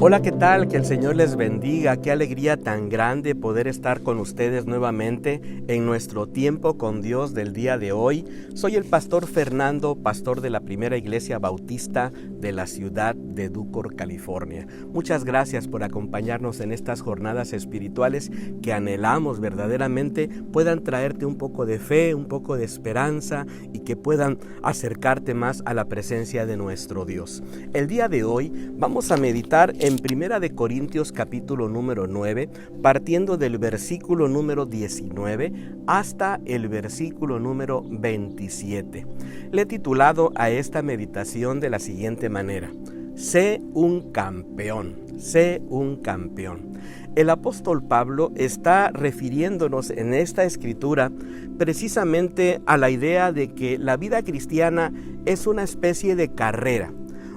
Hola, ¿qué tal? Que el Señor les bendiga. Qué alegría tan grande poder estar con ustedes nuevamente en nuestro tiempo con Dios del día de hoy. Soy el pastor Fernando, pastor de la Primera Iglesia Bautista de la ciudad de Ducor, California. Muchas gracias por acompañarnos en estas jornadas espirituales que anhelamos verdaderamente puedan traerte un poco de fe, un poco de esperanza y que puedan acercarte más a la presencia de nuestro Dios. El día de hoy vamos a meditar en Primera de Corintios capítulo número 9, partiendo del versículo número 19 hasta el versículo número 27. Le he titulado a esta meditación de la siguiente manera: Sé un campeón, sé un campeón. El apóstol Pablo está refiriéndonos en esta escritura precisamente a la idea de que la vida cristiana es una especie de carrera.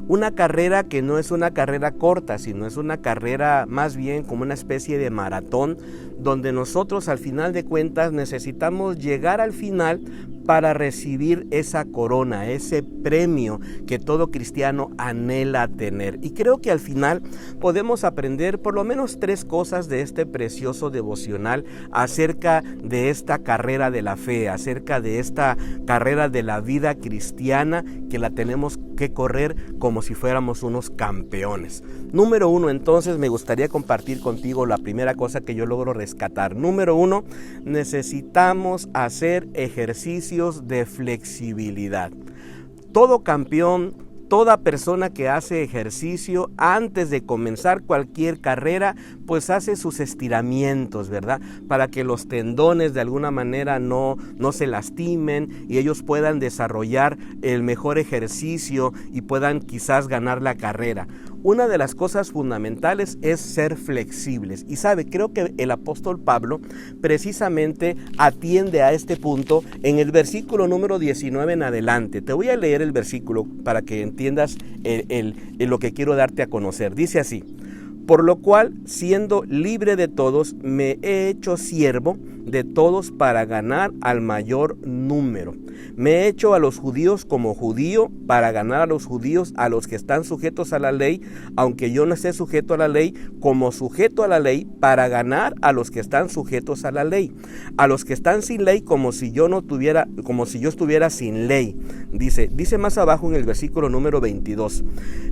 Una carrera que no es una carrera corta, sino es una carrera más bien como una especie de maratón, donde nosotros al final de cuentas necesitamos llegar al final para recibir esa corona, ese premio que todo cristiano anhela tener. Y creo que al final podemos aprender por lo menos 3 cosas de este precioso devocional acerca de esta carrera de la fe, acerca de esta carrera de la vida cristiana que la tenemos que correr como si fuéramos unos campeones. Número 1, entonces me gustaría compartir contigo la primera cosa que yo logro rescatar. Número 1, necesitamos hacer ejercicios de flexibilidad. Todo campeón, toda persona que hace ejercicio antes de comenzar cualquier carrera, pues hace sus estiramientos, ¿verdad? Para que los tendones de alguna manera no se lastimen y ellos puedan desarrollar el mejor ejercicio y puedan quizás ganar la carrera. Una de las cosas fundamentales es ser flexibles. Y creo que el apóstol Pablo precisamente atiende a este punto en el versículo número 19 en adelante. Te voy a leer el versículo para que entiendas lo que quiero darte a conocer. Dice así: por lo cual, siendo libre de todos, me he hecho siervo de todos para ganar al mayor número. Me he hecho a los judíos como judío para ganar a los judíos, a los que están sujetos a la ley, aunque yo no esté sujeto a la ley, como sujeto a la ley para ganar a los que están sujetos a la ley. A los que están sin ley como si yo estuviera sin ley. Dice más abajo en el versículo número 22.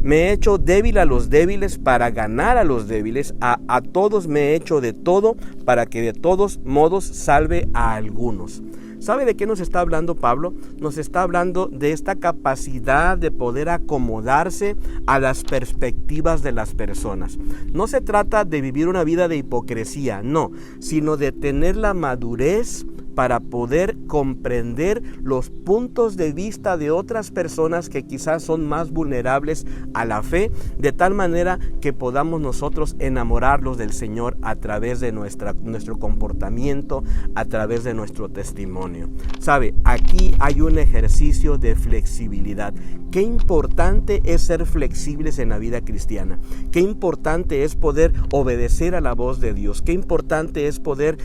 Me he hecho débil a los débiles para ganar a los débiles, a todos me he hecho de todo para que de todos modos salve a algunos. ¿Sabe de qué nos está hablando Pablo? Nos está hablando de esta capacidad de poder acomodarse a las perspectivas de las personas. No se trata de vivir una vida de hipocresía, no, sino de tener la madurez para poder comprender los puntos de vista de otras personas que quizás son más vulnerables a la fe, de tal manera que podamos nosotros enamorarlos del Señor a través de nuestro comportamiento, a través de nuestro testimonio. Aquí hay un ejercicio de flexibilidad. Qué importante es ser flexibles en la vida cristiana. Qué importante es poder obedecer a la voz de Dios. Qué importante es poder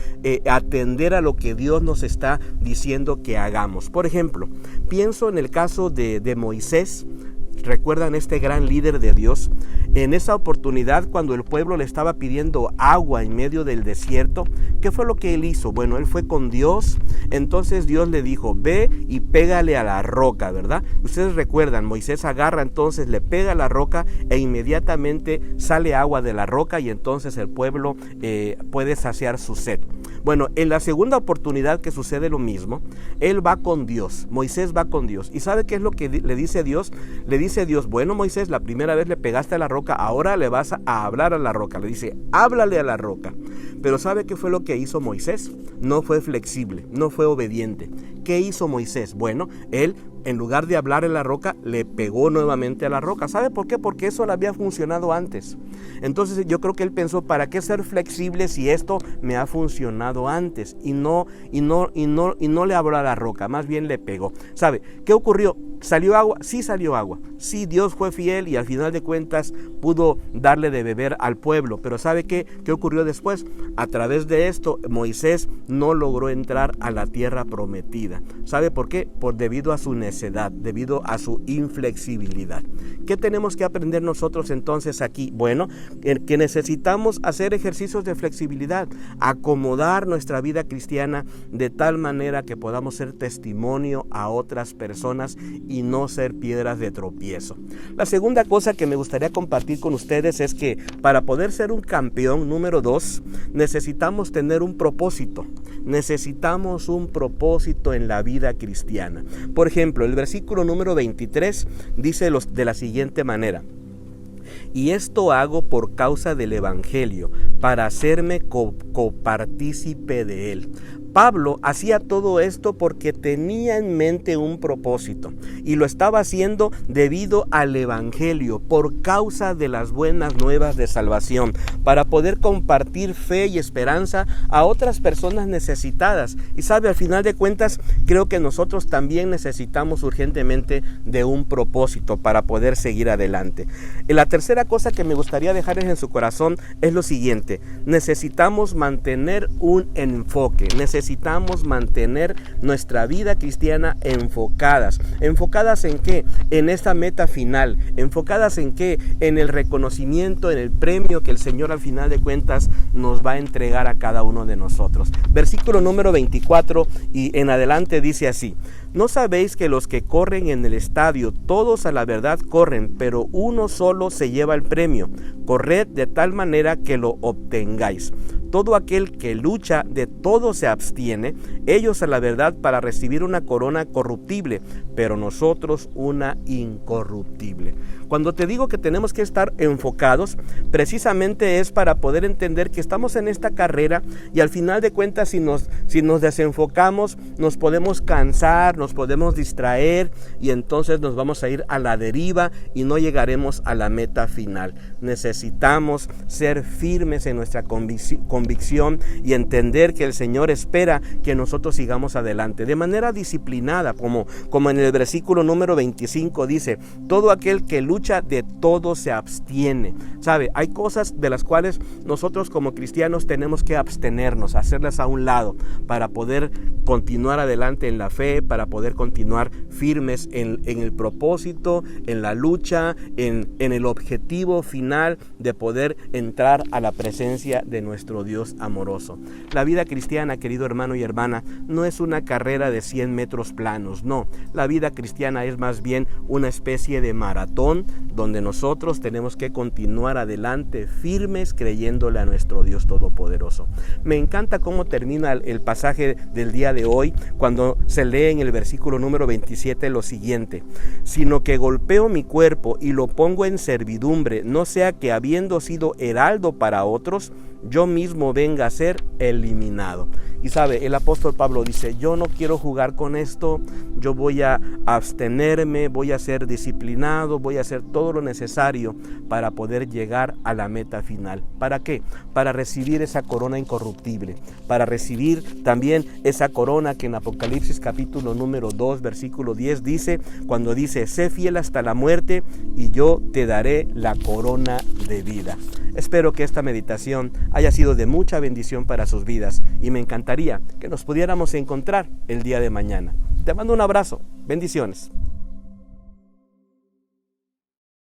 atender a lo que Dios nos está diciendo que hagamos. Por ejemplo, pienso en el caso de Moisés. ¿Recuerdan este gran líder de Dios? En esa oportunidad, cuando el pueblo le estaba pidiendo agua en medio del desierto, ¿qué fue lo que él hizo? Bueno, él fue con Dios. Entonces Dios le dijo: ve y pégale a la roca, ¿verdad? Ustedes recuerdan, Moisés agarra, entonces le pega a la roca e inmediatamente sale agua de la roca y entonces el pueblo puede saciar su sed. Bueno, en la segunda oportunidad que sucede lo mismo, él va con Dios, Moisés va con Dios. ¿Y sabe qué es lo que le dice Dios? Le dice Dios: bueno, Moisés, la primera vez le pegaste a la roca, ahora le vas a hablar a la roca. Le dice: háblale a la roca. Pero ¿sabe qué fue lo que hizo Moisés? No fue flexible, no fue obediente. ¿Qué hizo Moisés? Bueno, él, en lugar de hablar en la roca, le pegó nuevamente a la roca. ¿Sabe por qué? Porque eso le había funcionado antes. Entonces yo creo que él pensó: ¿para qué ser flexible si esto me ha funcionado antes? Y no le habló a la roca, más bien le pegó. ¿Sabe qué ocurrió? ¿Salió agua? Sí salió agua. Sí, Dios fue fiel y al final de cuentas pudo darle de beber al pueblo. Pero ¿sabe qué? ¿Qué ocurrió después? A través de esto, Moisés no logró entrar a la tierra prometida. ¿Sabe por qué? Debido a su necedad, debido a su inflexibilidad. ¿Qué tenemos que aprender nosotros entonces aquí? Bueno, que necesitamos hacer ejercicios de flexibilidad, acomodar nuestra vida cristiana de tal manera que podamos ser testimonio a otras personas y no ser piedras de tropiezo. La segunda cosa que me gustaría compartir con ustedes es que para poder ser un campeón, número 2, necesitamos tener un propósito. Necesitamos un propósito en la vida cristiana. Por ejemplo, el versículo número 23 dice de la siguiente manera: y esto hago por causa del Evangelio, para hacerme copartícipe de él. Pablo hacía todo esto porque tenía en mente un propósito y lo estaba haciendo debido al Evangelio, por causa de las buenas nuevas de salvación, para poder compartir fe y esperanza a otras personas necesitadas. Y sabe, al final de cuentas, creo que nosotros también necesitamos urgentemente de un propósito para poder seguir adelante. Y la tercera cosa que me gustaría dejarles en su corazón es lo siguiente: necesitamos mantener un enfoque, necesitamos mantener nuestra vida cristiana enfocadas. ¿Enfocadas en qué? En esta meta final. ¿Enfocadas en qué? En el reconocimiento, en el premio que el Señor al final de cuentas nos va a entregar a cada uno de nosotros. Versículo número 24 y en adelante dice así: ¿no sabéis que los que corren en el estadio, todos a la verdad corren, pero uno solo se lleva el premio? Corred de tal manera que lo obtengáis. Todo aquel que lucha, de todo se abstiene, ellos a la verdad para recibir una corona corruptible, pero nosotros una incorruptible. Cuando te digo que tenemos que estar enfocados, precisamente es para poder entender que estamos en esta carrera y al final de cuentas si nos desenfocamos, nos podemos cansar, nos podemos distraer y entonces nos vamos a ir a la deriva y no llegaremos a la meta final. Necesitamos ser firmes en nuestra convicción y entender que el Señor espera que nosotros sigamos adelante de manera disciplinada, como en el versículo número 25 dice: todo aquel que lucha, de todo se abstiene. ¿Sabe? Hay cosas de las cuales nosotros como cristianos tenemos que abstenernos, hacerlas a un lado para poder continuar adelante en la fe, para poder continuar firmes en el propósito, en la lucha, en el objetivo final de poder entrar a la presencia de nuestro Dios amoroso. La vida cristiana, querido hermano y hermana, no es una carrera de 100 metros planos, no. La vida cristiana es más bien una especie de maratón donde nosotros tenemos que continuar adelante firmes creyéndole a nuestro Dios Todopoderoso. Me encanta cómo termina el pasaje del día de hoy cuando se lee en el versículo número 27 lo siguiente: sino que golpeo mi cuerpo y lo pongo en servidumbre, no sea que habiendo sido heraldo para otros, yo mismo venga a ser eliminado. Y sabe, el apóstol Pablo dice: yo no quiero jugar con esto, yo voy a abstenerme, voy a ser disciplinado, voy a hacer todo lo necesario para poder llegar a la meta final. ¿Para qué? Para recibir esa corona incorruptible, para recibir también esa corona que en Apocalipsis capítulo número 2 versículo 10 dice, cuando dice: sé fiel hasta la muerte y yo te daré la corona de vida. Espero que esta meditación haya sido de mucha bendición para sus vidas y me encantaría que nos pudiéramos encontrar el día de mañana. Te mando un abrazo. Bendiciones.